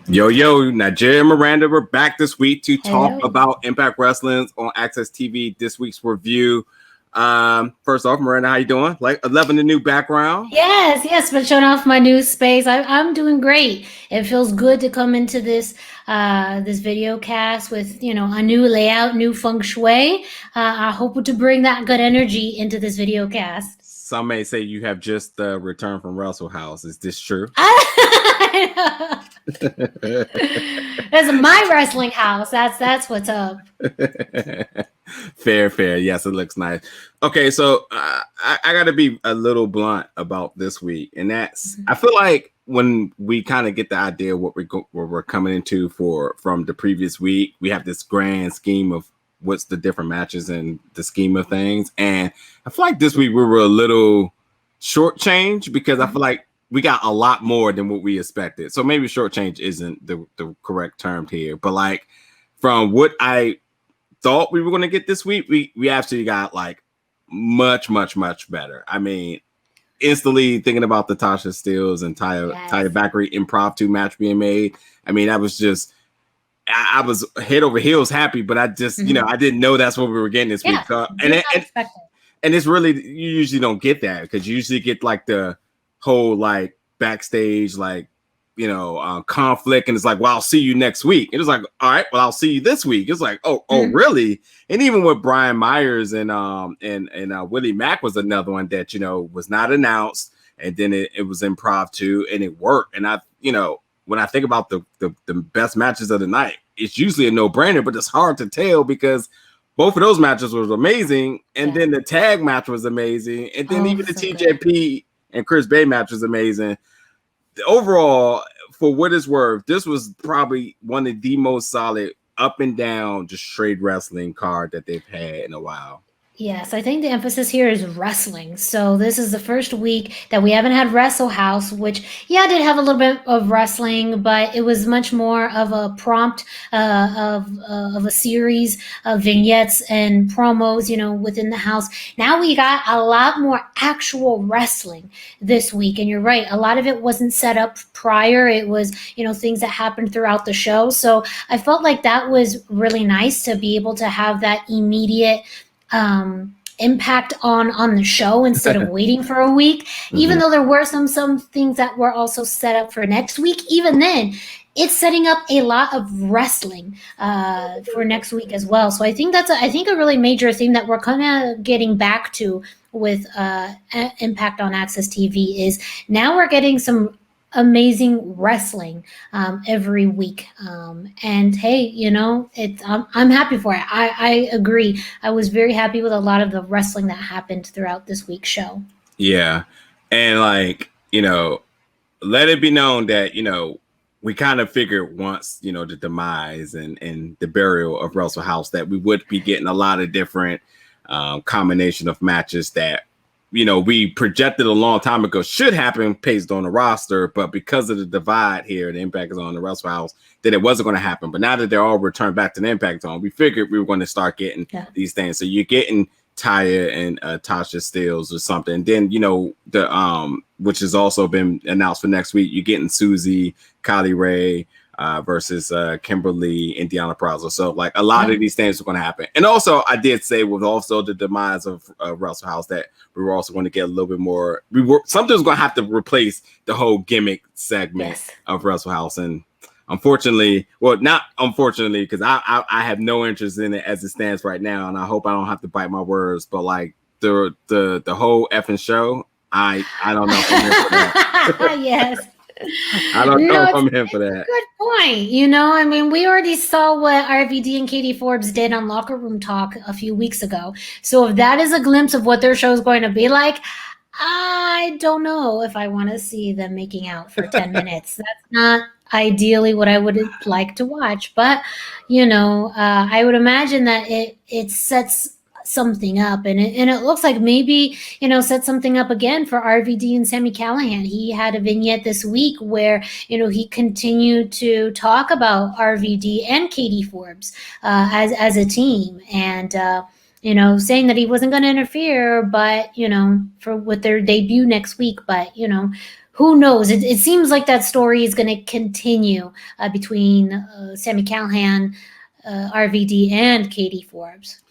Yo, Nigeria and Miranda, we're back this week to talk Hello. about Impact Wrestling on AXS TV. This week's review. First off, Miranda, how you doing? Loving the new background. Yes, been showing off my new space. I'm doing great. It feels good to come into this video cast with a new layout, new feng shui. I hope to bring that good energy into this video cast. Some may say you have just returned from Rascalz. Is this true? That's my wrestling house. That's what's up. Fair. Yes, it looks nice. Okay, so I got to be a little blunt about this week, and that's I feel like when we kind of get the idea of what we're coming into from the previous week, we have this grand scheme of what's the different matches and the scheme of things, and I feel like this week we were a little shortchanged because I feel like we got a lot more than what we expected. So maybe shortchange isn't the correct term here, but like from what I thought we were going to get this week, we actually got like much better. I mean, instantly thinking about the Tasha Steelz and Taya Valkyrie impromptu match being made. I mean, that was just I was head over heels happy, but I just I didn't know that's what we were getting this week. So, and it's really, you usually don't get that because you usually get like the whole like backstage like conflict, and it's like, well, I'll see you next week. It was like, all right, well, I'll see you this week. It's like, oh really? And even with Brian Myers and Willie Mack was another one that was not announced, and then it was improv too, and it worked. And I when I think about the best matches of the night, it's usually a no-brainer, but it's hard to tell because both of those matches was amazing, and then the tag match was amazing, and then even the TJP and Chris Bay match was amazing. Overall, for what it's worth, this was probably one of the most solid up and down, just straight wrestling card that they've had in a while. Yes, I think the emphasis here is wrestling. So this is the first week that we haven't had Rascalz, which, did have a little bit of wrestling, but it was much more of a prompt of a series of vignettes and promos, within the house. Now we got a lot more actual wrestling this week. And you're right, a lot of it wasn't set up prior. It was, things that happened throughout the show. So I felt like that was really nice to be able to have that immediate impact on the show instead of waiting for a week. Even though there were some things that were also set up for next week, even then it's setting up a lot of wrestling for next week as well. So I think that's a really major theme that we're kind of getting back to with Impact on AXS TV is now we're getting some amazing wrestling every week, and hey, I'm happy for it. I agree. I was very happy with a lot of the wrestling that happened throughout this week's show. Yeah, and like let it be known that we kind of figured once the demise and the burial of Rascalz that we would be getting a lot of different combination of matches that we projected a long time ago should happen based on the roster, but because of the divide here, the Impact is on the Rascalz, that it wasn't going to happen. But now that they're all returned back to the Impact Zone, we figured we were going to start getting these things. So you're getting Taya and Tasha Steelz or something. And then, the which has also been announced for next week, you're getting Susie, Kylie Rae versus Kimberly and Deonna Purrazzo. So like a lot of these things are going to happen. And also I did say with also the demise of Rascalz that we were also going to get a little bit more. Something was going to have to replace the whole gimmick segment of Rascalz. And unfortunately, well, not unfortunately, because I have no interest in it as it stands right now. And I hope I don't have to bite my words, but like the whole effing show, I don't know if I'm here for that. Yes. I don't know if I'm here for that. Good point. I mean, we already saw what RVD and Katie Forbes did on Locker Room Talk a few weeks ago. So if that is a glimpse of what their show is going to be like, I don't know if I want to see them making out for 10 minutes. That's not ideally what I would like to watch. But, I would imagine that it sets something up, and it looks like maybe set something up again for RVD and Sami Callihan. He had a vignette this week where he continued to talk about RVD and Katie Forbes as a team, and saying that he wasn't going to interfere, but with their debut next week. But who knows? It seems like that story is going to continue between Sami Callihan, RVD, and Katie Forbes.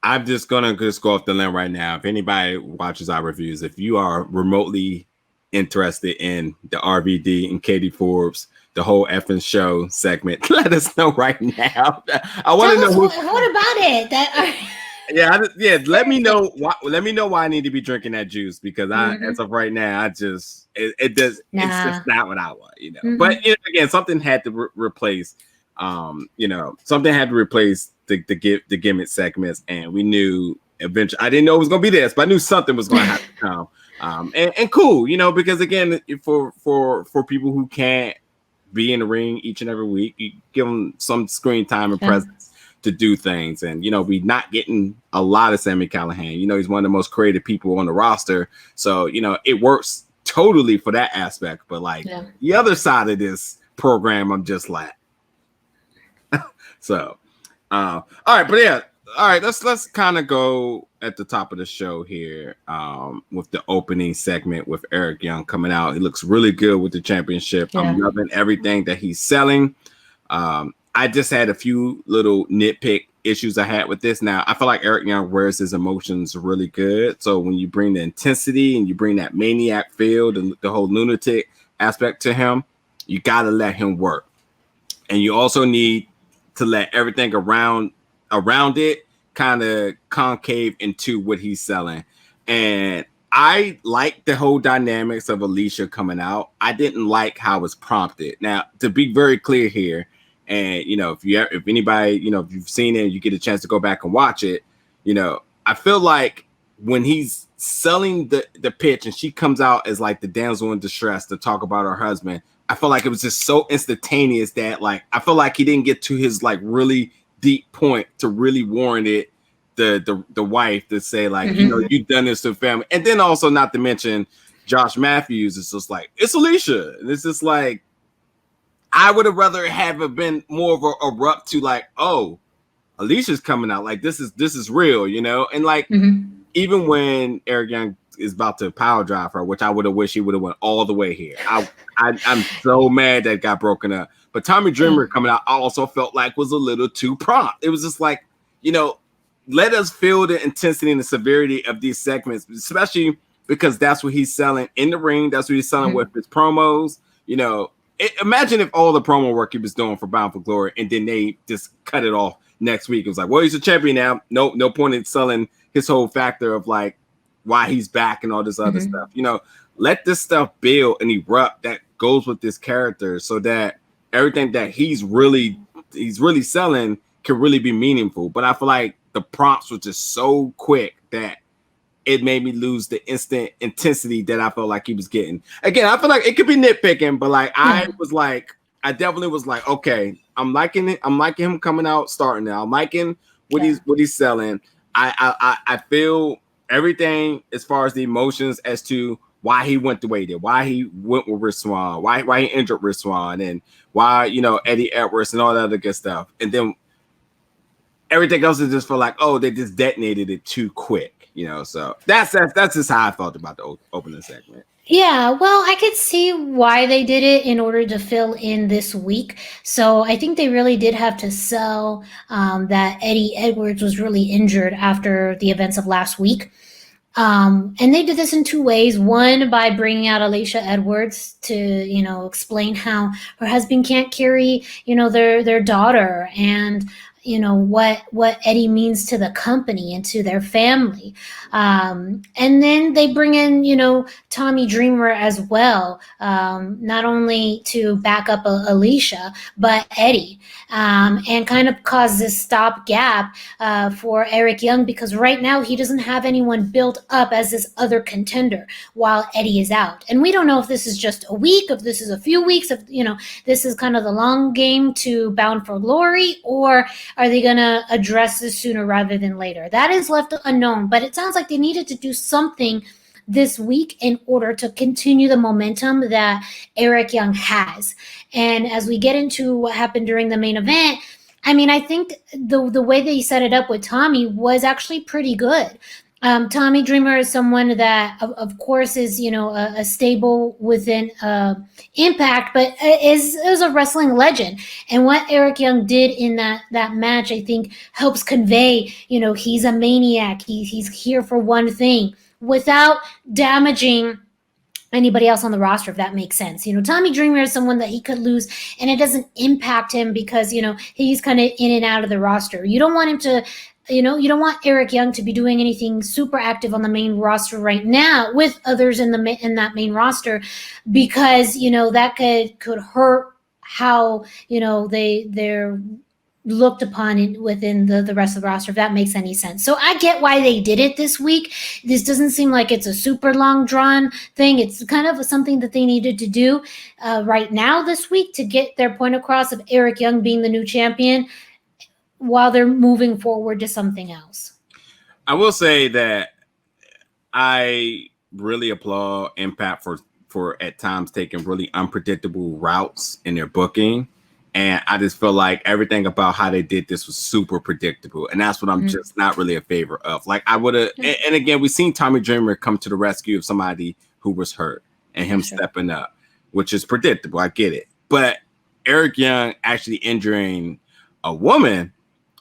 I'm just gonna go off the limb right now. If anybody watches our reviews, if you are remotely interested in the RVD and Katie Forbes, the whole effing show segment, let us know right now. I want to know what about it. Yeah. Let me know why. Let me know why I need to be drinking that juice, because as of right now, it does. It's just not what I want, But again, something had to replace. Something had to replace the gimmick segments, and we knew eventually. I didn't know it was gonna be this, but I knew something was gonna have to come. And cool, because again, for people who can't be in the ring each and every week, you give them some screen time and presence to do things. And we're not getting a lot of Sami Callihan. He's one of the most creative people on the roster, so it works totally for that aspect. But the other side of this program, I'm just like. So, all right, but yeah, all right. Let's kind of go at the top of the show here with the opening segment with Eric Young coming out. He looks really good with the championship. Yeah. I'm loving everything that he's selling. I just had a few little nitpick issues I had with this. Now, I feel like Eric Young wears his emotions really good. So when you bring the intensity and you bring that maniac feel, the whole lunatic aspect to him, you got to let him work. And you also need to let everything around it kind of concave into what he's selling. And I like the whole dynamics of Alicia coming out. I didn't like how it's prompted. Now, to be very clear here, and if anybody, if you've seen it, you get a chance to go back and watch it, I feel like when he's selling the pitch and she comes out as like the damsel in distress to talk about her husband, I feel like it was just so instantaneous that I feel like he didn't get to his really deep point to really warrant it the wife to say you've done this to the family. And then also, not to mention Josh Matthews is just it's Alicia, and it's just I would have rather have been more of a erupt to oh, Alicia's coming out, this is real, and even when Eric Young is about to power drive her, which I would have wished he would have went all the way here. I'm so mad that it got broken up. But Tommy Dreamer coming out, I also felt was a little too prompt. It was just let us feel the intensity and the severity of these segments, especially because that's what he's selling in the ring. That's what he's selling with his promos. Imagine if all the promo work he was doing for Bound for Glory and then they just cut it off next week. It was well, he's a champion now. No point in selling his whole factor of why he's back and all this other stuff. Let this stuff build and erupt that goes with this character so that everything that he's really selling can really be meaningful. But I feel like the prompts were just so quick that it made me lose the instant intensity that I felt like he was getting. Again, I feel like it could be nitpicking, but I definitely was okay, I'm liking it. I'm liking him coming out starting now. I'm liking what he's selling. I feel everything as far as the emotions as to why he went the way he did, why he went with Rich Swann, why he injured Rich Swann, and why Eddie Edwards and all that other good stuff. And then everything else is just for they just detonated it too quick, So that's just how I felt about the opening segment. Yeah, well, I could see why they did it in order to fill in this week. So I think they really did have to sell that Eddie Edwards was really injured after the events of last week. And they did this in two ways. One, by bringing out Alicia Edwards to, explain how her husband can't carry, their daughter and what Eddie means to the company and to their family. And then they bring in, Tommy Dreamer as well, not only to back up Alicia, but Eddie, and kind of cause this stopgap for Eric Young, because right now he doesn't have anyone built up as this other contender while Eddie is out. And we don't know if this is just a week, if this is a few weeks, if, this is kind of the long game to Bound for Glory, or are they going to address this sooner rather than later? That is left unknown, but it sounds like they needed to do something this week in order to continue the momentum that Eric Young has. And as we get into what happened during the main event, I think the way they set it up with Tommy was actually pretty good. Tommy Dreamer is someone that, of course, is a stable within Impact, but is a wrestling legend. And what Eric Young did in that match, I think, helps convey, he's a maniac. He's here for one thing without damaging anybody else on the roster, if that makes sense. Tommy Dreamer is someone that he could lose and it doesn't impact him because, he's kind of in and out of the roster. You don't want him to, you don't want Eric Young to be doing anything super active on the main roster right now with others in that main roster, because, that could hurt how, they're looked upon within the rest of the roster, if that makes any sense. So I get why they did it this week. This doesn't seem like it's a super long drawn thing. It's kind of something that they needed to do right now this week to get their point across of Eric Young being the new champion while they're moving forward to something else. I will say that I really applaud Impact for at times taking really unpredictable routes in their booking. And I just feel like everything about how they did this was super predictable. And that's what I'm just not really a favor of. Like I would have, and again, we've seen Tommy Dreamer come to the rescue of somebody who was hurt and him stepping up, which is predictable. I get it. But Eric Young actually injuring a woman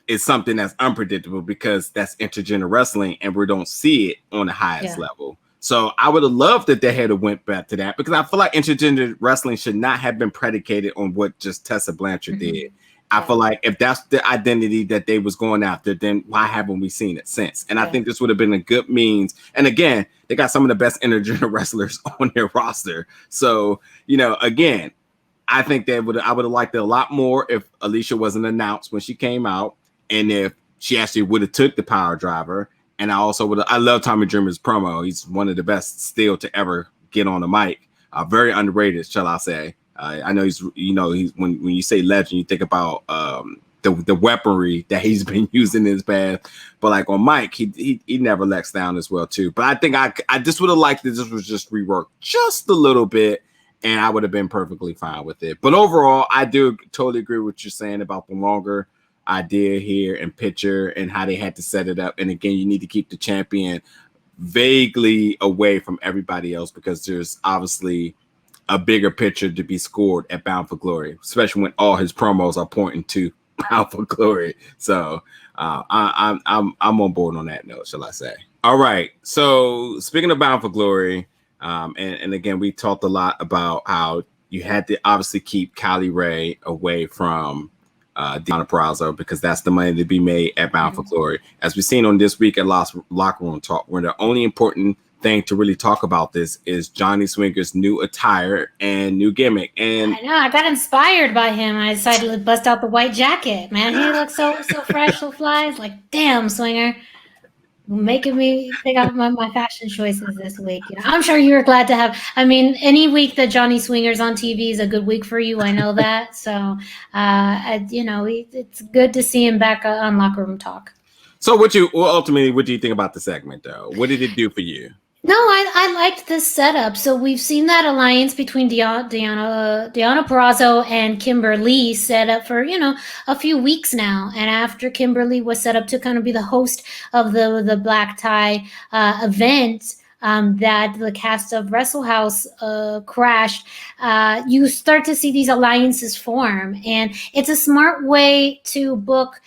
is something that's unpredictable because that's intergender wrestling and we don't see it on the highest level. So I would have loved that they had went back to that, because I feel like intergender wrestling should not have been predicated on what just Tessa Blanchard did. I feel like if that's the identity that they was going after, then why haven't we seen it since? And I think this would have been a good means. And again, they got some of the best intergender wrestlers on their roster. So, again, I think I would have liked it a lot more if Alicia wasn't announced when she came out, and if she actually would have took the power driver. And I also I love Tommy Dreamer's promo. He's one of the best still to ever get on the mic. Very underrated, shall I say. I know he's when you say legend, you think about the weaponry that he's been using in his past. But like on mic, he never lets down as well too. But I think I just would have liked that this was just reworked just a little bit, and I would have been perfectly fine with it. But overall, I do totally agree with what you're saying about the longer idea here and picture and how they had to set it up. And again, you need to keep the champion vaguely away from everybody else, because there's obviously a bigger picture to be scored at Bound for Glory, especially when all his promos are pointing to Bound for Glory. So I'm on board on that note, shall I say. All right. So speaking of Bound for Glory, and again, we talked a lot about how you had to obviously keep Kylie Rae away from Deonna Purrazzo, because that's the money to be made at Bound for Glory. As we've seen on This Week at Locker Room Talk, where the only important thing to really talk about this is Johnny Swinger's new attire and new gimmick. And I know, I got inspired by him. I decided to bust out the white jacket. Man, he looks so fresh, so fly. It's like, damn, Swinger, making me think of my fashion choices this week. I'm sure you were glad to have. I mean, any week that Johnny Swinger's on TV is a good week for you. I know that. So, it's good to see him back on Locker Room Talk. So, what do you think about the segment, though? What did it do for you? No, I liked this setup. So we've seen that alliance between Deonna Purrazzo and Kimber Lee set up for, a few weeks now. And after Kimber Lee was set up to kind of be the host of the black tie event that the cast of Rascalz crashed, you start to see these alliances form. And it's a smart way to book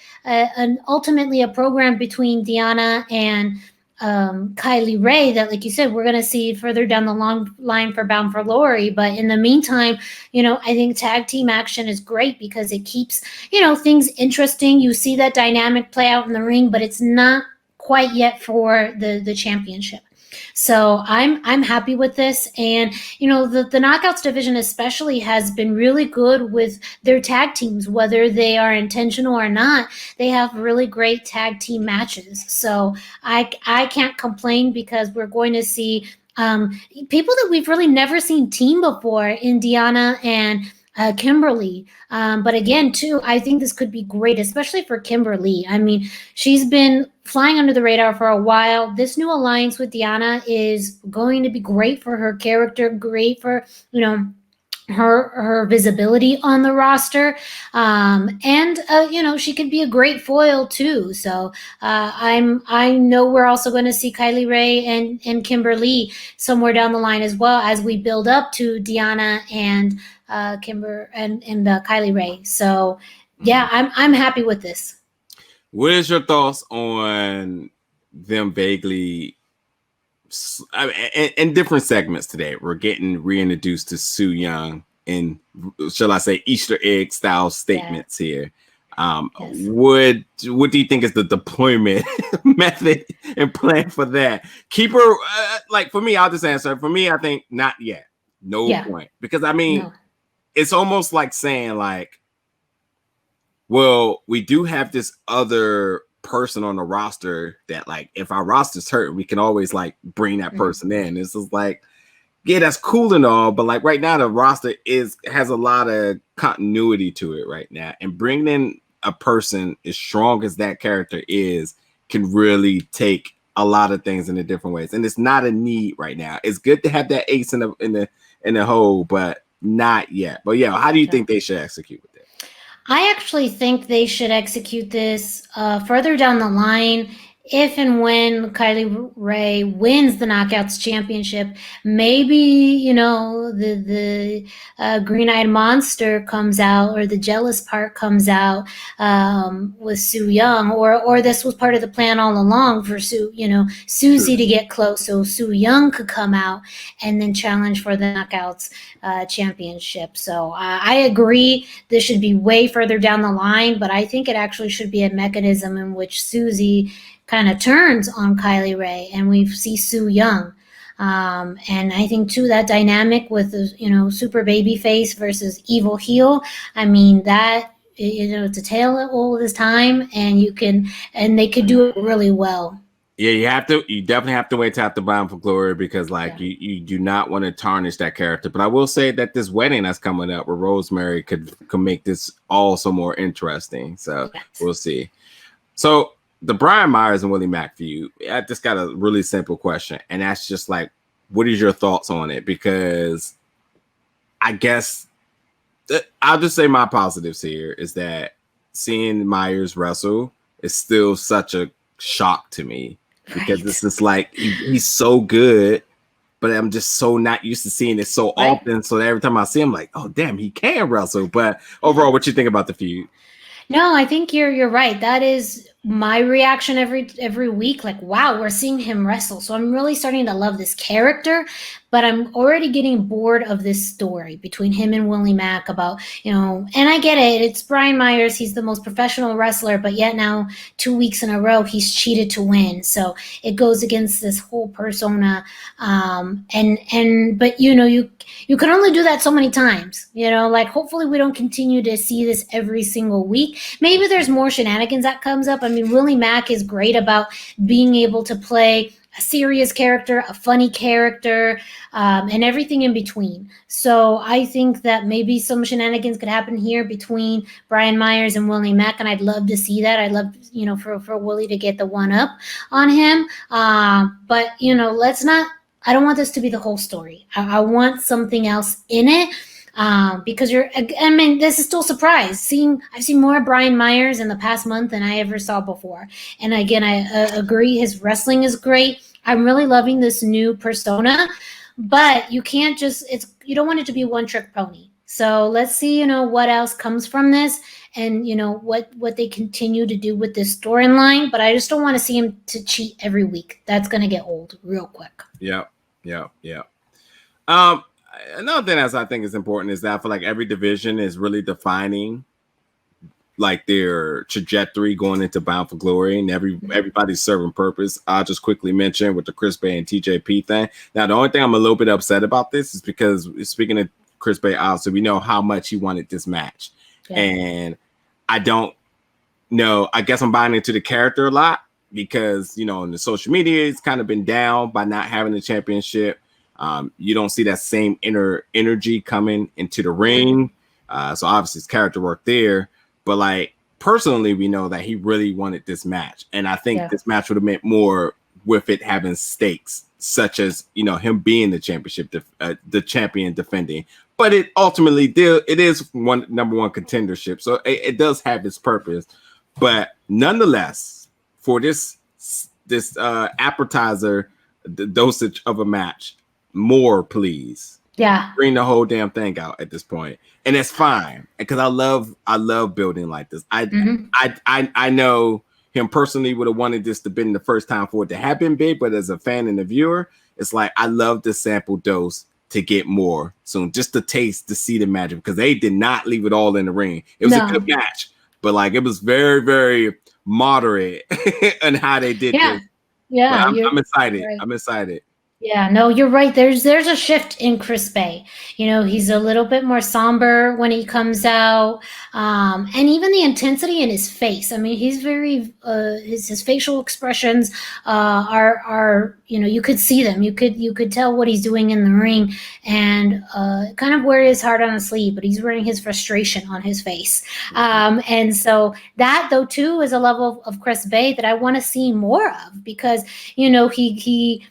ultimately a program between Deonna and Kylie Rae that, like you said, we're going to see further down the long line for Bound for Glory. But in the meantime, I think tag team action is great because it keeps, things interesting. You see that dynamic play out in the ring, but it's not quite yet for the championship. So I'm happy with this. And, the Knockouts division especially has been really good with their tag teams, whether they are intentional or not. They have really great tag team matches. So I can't complain, because we're going to see people that we've really never seen team before in Deonna and Kimberly. But again, too, I think this could be great, especially for Kimberly. I mean, she's been flying under the radar for a while. This new alliance with Deonna is going to be great for her character, great for, her visibility on the roster, and she could be a great foil too. So I know we're also going to see Kylie Rae and Kimberly somewhere down the line as well, as we build up to Deonna and Kimber and Kylie Rae. So yeah, I'm happy with this. What is your thoughts on them vaguely? In different segments today, we're getting reintroduced to Su Yung in, shall I say, Easter egg style statements here. Yes. What do you think is the deployment method and plan for that? Keep her like, for me, I'll just answer. For me, I think not yet. No point. Because I mean, it's almost like saying like, well, we do have this other person on the roster that, like, if our roster's hurt, we can always like bring that person in. It's just like, yeah, that's cool and all, but like right now the roster has a lot of continuity to it right now, and bringing in a person as strong as that character is can really take a lot of things in a different ways, and it's not a need right now. It's good to have that ace in the hole, but not yet. But yeah, how do you think they should execute with it? I actually think they should execute this further down the line. If and when Kylie Rae wins the Knockouts Championship, maybe, the green-eyed monster comes out, or the jealous part comes out with Su Yung, or this was part of the plan all along for Susie to get close, so Su Yung could come out and then challenge for the Knockouts Championship. So I agree this should be way further down the line, but I think it actually should be a mechanism in which Susie kind of turns on Kylie Rae, and we see Su Yung. And I think too, that dynamic with the, super baby face versus evil heel, I mean, that, it's a tale of all this time, and they could do it really well. Yeah, you definitely have to wait to after Bound for Glory, because like you do not want to tarnish that character. But I will say that this wedding that's coming up with Rosemary could make this also more interesting. So we'll see. So the Brian Myers and Willie Mack feud, I just got a really simple question, and that's just like, what is your thoughts on it? Because I guess I'll just say my positives here is that seeing Myers wrestle is still such a shock to me, because it's just like he's so good, but I'm just so not used to seeing it so often. So every time I see him, like, oh damn, he can wrestle. But overall, what you think about the feud? No, I think you're right. That is my reaction every week. Like, wow, we're seeing him wrestle. So I'm really starting to love this character, but I'm already getting bored of this story between him and Willie Mack about, and I get it. It's Brian Myers. He's the most professional wrestler, but yet now 2 weeks in a row, he's cheated to win. So it goes against this whole persona. But you can only do that so many times, like, hopefully we don't continue to see this every single week. Maybe there's more shenanigans that comes up. I mean, Willie Mack is great about being able to play a serious character, a funny character, and everything in between. So I think that maybe some shenanigans could happen here between Brian Myers and Willie Mack, and I'd love to see that. I'd love, for Willie to get the one up on him. But let's not. I don't want this to be the whole story. I want something else in it. Because this is still a surprise. I've seen more Brian Myers in the past month than I ever saw before. And again, I agree, his wrestling is great. I'm really loving this new persona, but you can't you don't want it to be a one-trick pony. So let's see, what else comes from this, and what they continue to do with this storyline. But I just don't want to see him to cheat every week. That's gonna get old real quick. Yeah. Another thing that I think is important is that I feel like every division is really defining like their trajectory going into Bound for Glory, and everybody's serving purpose. I'll just quickly mention with the Chris Bay and TJP thing. Now, the only thing I'm a little bit upset about this is because, speaking of Chris Bay, obviously we know how much he wanted this match, and I don't know. I guess I'm buying into the character a lot because in the social media it's kind of been down by not having the championship. You don't see that same energy coming into the ring. So obviously it's character work there. But like personally, we know that he really wanted this match. And I think this match would have meant more with it having stakes, such as, him being the championship, the champion defending. but it ultimately it is number one contendership, so it does have its purpose. But nonetheless, for this appetizer, the dosage of a match, more please. Yeah, bring the whole damn thing out at this point, and it's fine because I love building like this. I know him personally would have wanted this to been the first time for it to have been big, but as a fan and a viewer, it's like I love the sample dose to get more soon, just to taste, to see the magic, because they did not leave it all in the ring. It was a good match, but like it was very, very moderate on how they did this. Yeah, I'm excited. Right. I'm excited. Yeah, no, you're right. There's a shift in Chris Bay. You know, he's a little bit more somber when he comes out, and even the intensity in his face. I mean, he's very his facial expressions are you could see them. You could tell what he's doing in the ring, and kind of wear his heart on his sleeve, but he's wearing his frustration on his face. And so that though too is a level of Chris Bay that I want to see more of, because he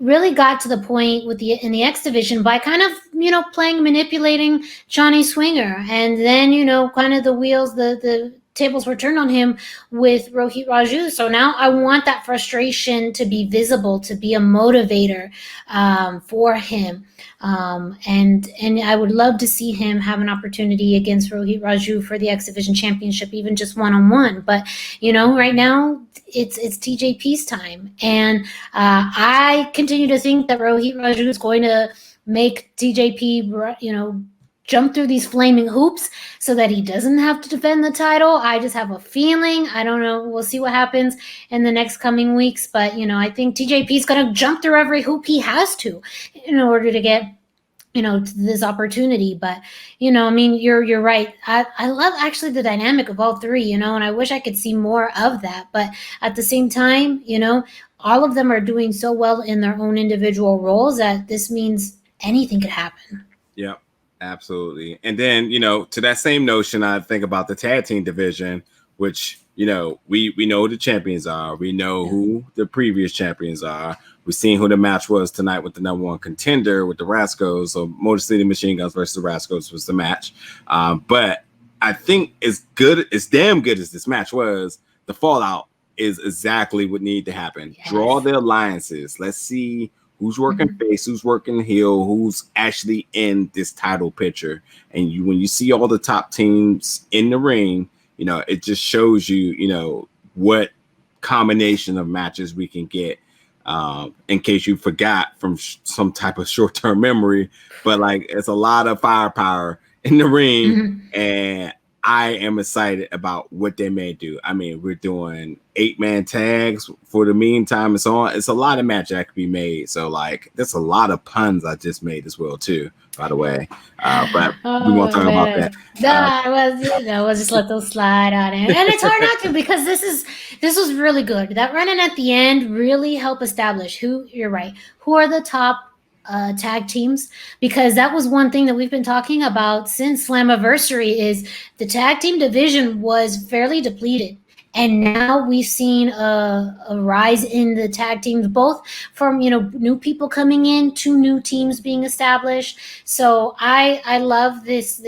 really got to the point in the X division by kind of manipulating Johnny Swinger, and then kind of the tables were turned on him with Rohit Raju. So now I want that frustration to be visible, to be a motivator for him. And I would love to see him have an opportunity against Rohit Raju for the X Division Championship, even just one-on-one. But right now it's TJP's time, and I continue to think that Rohit Raju is going to make TJP jump through these flaming hoops so that he doesn't have to defend the title. I just have a feeling. I don't know. We'll see what happens in the next coming weeks. But, I think TJP is going to jump through every hoop he has to in order to get, to this opportunity. But, you're right. I love actually the dynamic of all three, and I wish I could see more of that. But at the same time, all of them are doing so well in their own individual roles that this means anything could happen. Yeah. Absolutely. And then, to that same notion, I think about the tag team division, which, we know who the champions are. We know who the previous champions are. We've seen who the match was tonight with the number one contender with the Rascalz. So Motor City Machine Guns versus the Rascalz was the match. But I think as damn good as this match was, the fallout is exactly what needed to happen. Yes. Draw the alliances. Let's see who's working face, who's working heel, who's actually in this title picture. And when you see all the top teams in the ring, it just shows you, what combination of matches we can get. In case you forgot from some type of short-term memory, but like it's a lot of firepower in the ring, and I am excited about what they may do. I mean, we're doing 8-man tags for the meantime and so on. It's a lot of match that could be made. So, like, there's a lot of puns I just made as well, too, by the way. But we won't talk about that. We'll just let those slide on it. And it's hard not to, because this was really good. That run-in at the end really helped establish you're right, who are the top tag teams, because that was one thing that we've been talking about since Slammiversary is the tag team division was fairly depleted, and now we've seen a rise in the tag teams, both from new people coming in to new teams being established. So I love this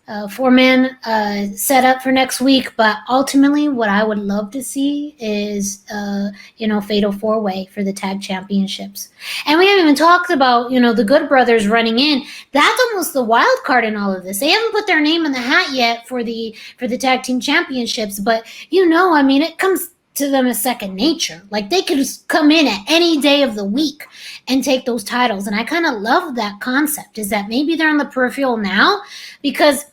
4-man setup for next week. But ultimately, what I would love to see is, fatal 4-way for the tag championships. And we haven't even talked about, the Good Brothers running in. That's almost the wild card in all of this. They haven't put their name in the hat yet for the tag team championships, but it comes to them as second nature. Like, they could just come in at any day of the week and take those titles. And I kind of love that concept, is that maybe they're on the peripheral now because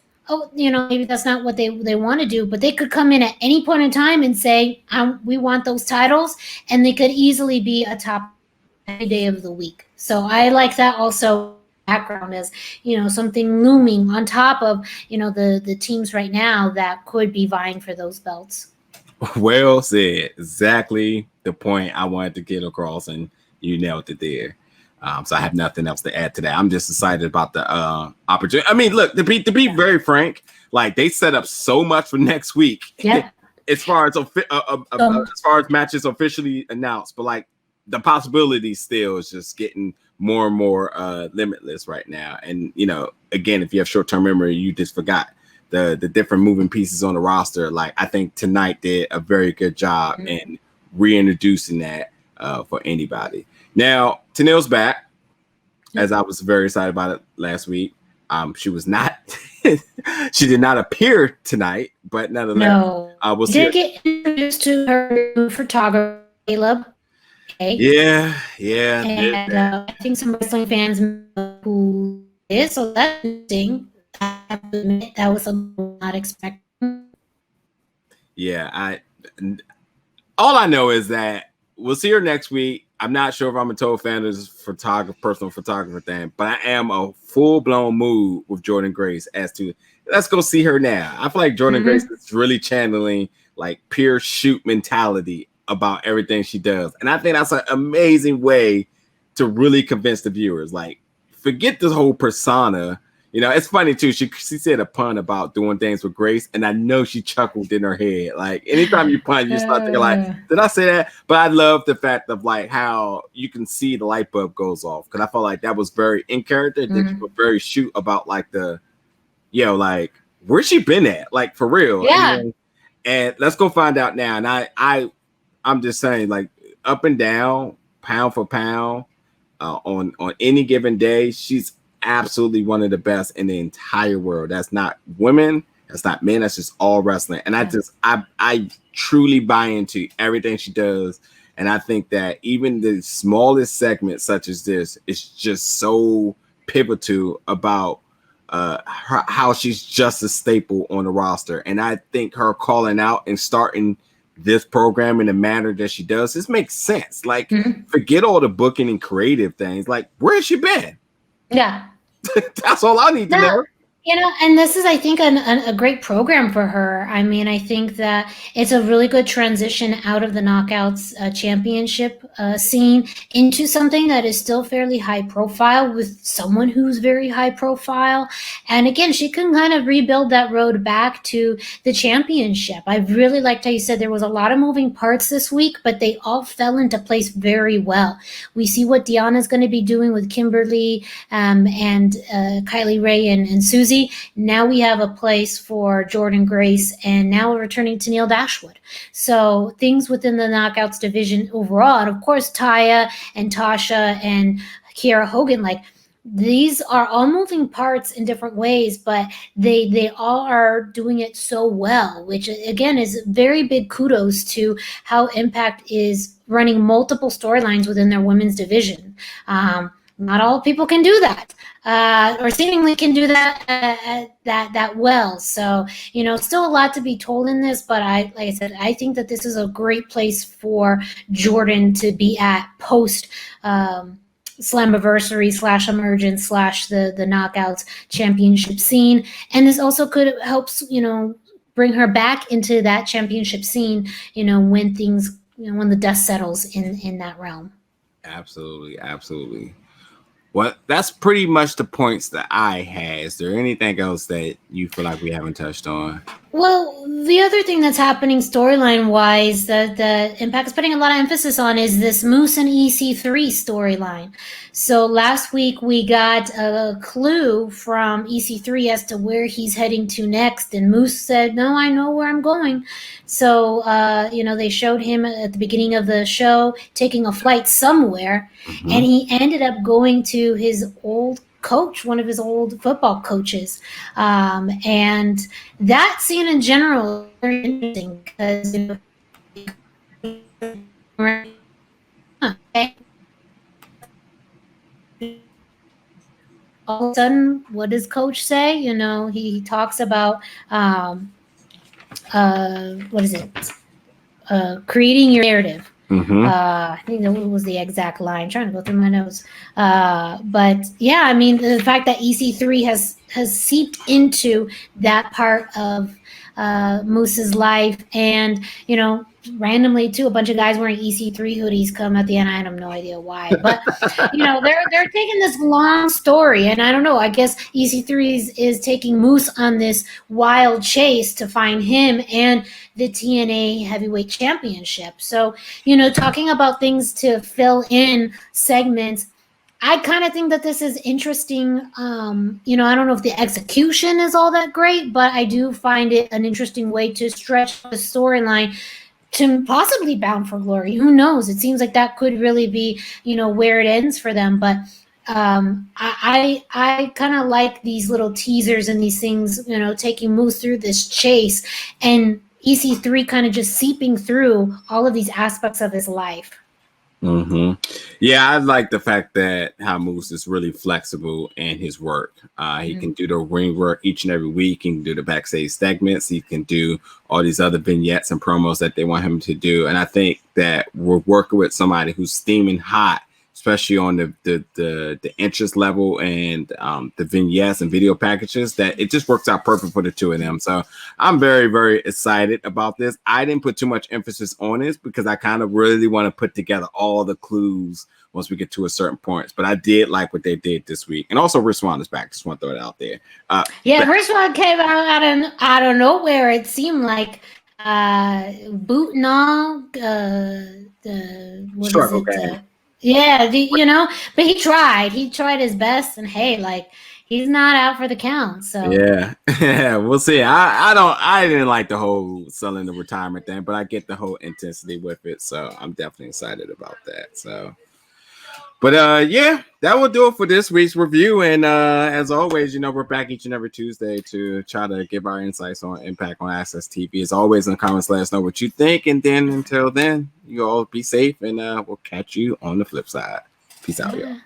maybe that's not what they want to do, but they could come in at any point in time and say, we want those titles, and they could easily be a top any day of the week. So I like that also background as, something looming on top of, the teams right now that could be vying for those belts. Well said. Exactly the point I wanted to get across, and you nailed it there. So I have nothing else to add to that. I'm just excited about the opportunity. I mean, look, to be very frank, like, they set up so much for next week. Yeah. as far as matches officially announced, but like the possibility still is just getting more and more limitless right now. And again, if you have short-term memory, you just forgot the different moving pieces on the roster. Like, I think tonight did a very good job in reintroducing that for anybody. Now, Tenille's back, as I was very excited about it last week. She was not. She did not appear tonight, but nonetheless, we'll see. Did get introduced to her photographer, Caleb. Okay. Yeah. And I think some wrestling fans know who is, so that's interesting. I have to admit, that was something not expecting. Yeah, all I know is that we'll see her next week. I'm not sure if I'm a total fan of this personal photographer thing, but I am a full-blown mood with Jordynne Grace as to let's go see her now. I feel like Jordynne Grace is really channeling like pure shoot mentality about everything she does. And I think that's an amazing way to really convince the viewers. Like, forget this whole persona. It's funny too. She said a pun about doing things with Grace, and I know she chuckled in her head. Like, anytime you pun, you start thinking like, did I say that? But I love the fact of like how you can see the light bulb goes off, because I felt like that was very in character. That she was very shoot about like like where's she been at? Like, for real. Yeah. And let's go find out now. And I'm just saying, like, up and down, pound for pound, on any given day, she's absolutely one of the best in the entire world. That's not women, that's not men, that's just all wrestling. And I truly buy into everything she does. And I think that even the smallest segment such as this is just so pivotal about how she's just a staple on the roster. And I think her calling out and starting this program in the manner that she does, this makes sense. Like, forget all the booking and creative things. Like, where has she been? Yeah. That's all I need to know. And this is, I think, a great program for her. I mean, I think that it's a really good transition out of the Knockouts championship scene into something that is still fairly high profile with someone who's very high profile. And again, she can kind of rebuild that road back to the championship. I really liked how you said there was a lot of moving parts this week, but they all fell into place very well. We see what Deanna's going to be doing with Kimberly and Kylie Rae and Susie. Now we have a place for Jordynne Grace, and now we're returning to Neil Dashwood. So things within the Knockouts division overall, and of course Taya and Tasha and Kiera Hogan, like, these are all moving parts in different ways, but they all are doing it so well, which again is very big kudos to how Impact is running multiple storylines within their women's division. Not all people can do that, or seemingly can do that well. So, still a lot to be told in this, but like I said, I think that this is a great place for Jordynne to be at post Slammiversary / Emergence / the Knockouts championship scene. And this also could helps, bring her back into that championship scene, when things, when the dust settles in that realm. Absolutely. Well, that's pretty much the points that I had. Is there anything else that you feel like we haven't touched on? Well, the other thing that's happening storyline-wise that Impact is putting a lot of emphasis on is this Moose and EC3 storyline. So last week we got a clue from EC3 as to where he's heading to next, and Moose said, "No, I know where I'm going." So, they showed him at the beginning of the show taking a flight somewhere, and he ended up going to his old coach, one of his old football coaches. And that scene in general is very interesting because all of a sudden, what does coach say? He talks about what is it? Creating your narrative. I think that was the exact line. I'm trying to go through my notes. But yeah, I mean, the fact that EC3 has seeped into that part of Moose's life, and randomly too, a bunch of guys wearing EC3 hoodies come at the end. I have no idea why, but they're taking this long story, and I don't know. I guess EC3 is taking Moose on this wild chase to find him and the TNA Heavyweight Championship. So talking about things to fill in segments. I kind of think that this is interesting. You know, I don't know if the execution is all that great, but I do find it an interesting way to stretch the storyline to possibly Bound for Glory. Who knows? It seems like that could really be, you know, where it ends for them. But I kind of like these little teasers and these things, you know, taking Moose through this chase and EC3 kind of just seeping through all of these aspects of his life. Mm-hmm. Yeah, I like the fact that how Moose is really flexible in his work. He can do the ring work each and every week. He can do the backstage segments. He can do all these other vignettes and promos that they want him to do. And I think that we're working with somebody who's steaming hot, especially on the interest level and the vignettes and video packages, that it just works out perfect for the two of them. So I'm very, very excited about this. I didn't put too much emphasis on this because I kind of really want to put together all the clues once we get to a certain point. But I did like what they did this week. And also Rich Swann is back. Just want to throw it out there. Rich Swann came out of nowhere. It seemed like booting all yeah, you know, but he tried his best, and hey, like, he's not out for the count. So yeah, we'll see. I didn't like the whole selling the retirement thing, but I get the whole intensity with it. So I'm definitely excited about that. So, but yeah, that will do it for this week's review. And as always, you know, we're back each and every Tuesday to try to give our insights on Impact on AXS TV. As always, in the comments, let us know what you think. And then until then, you all be safe, and we'll catch you on the flip side. Peace out, y'all.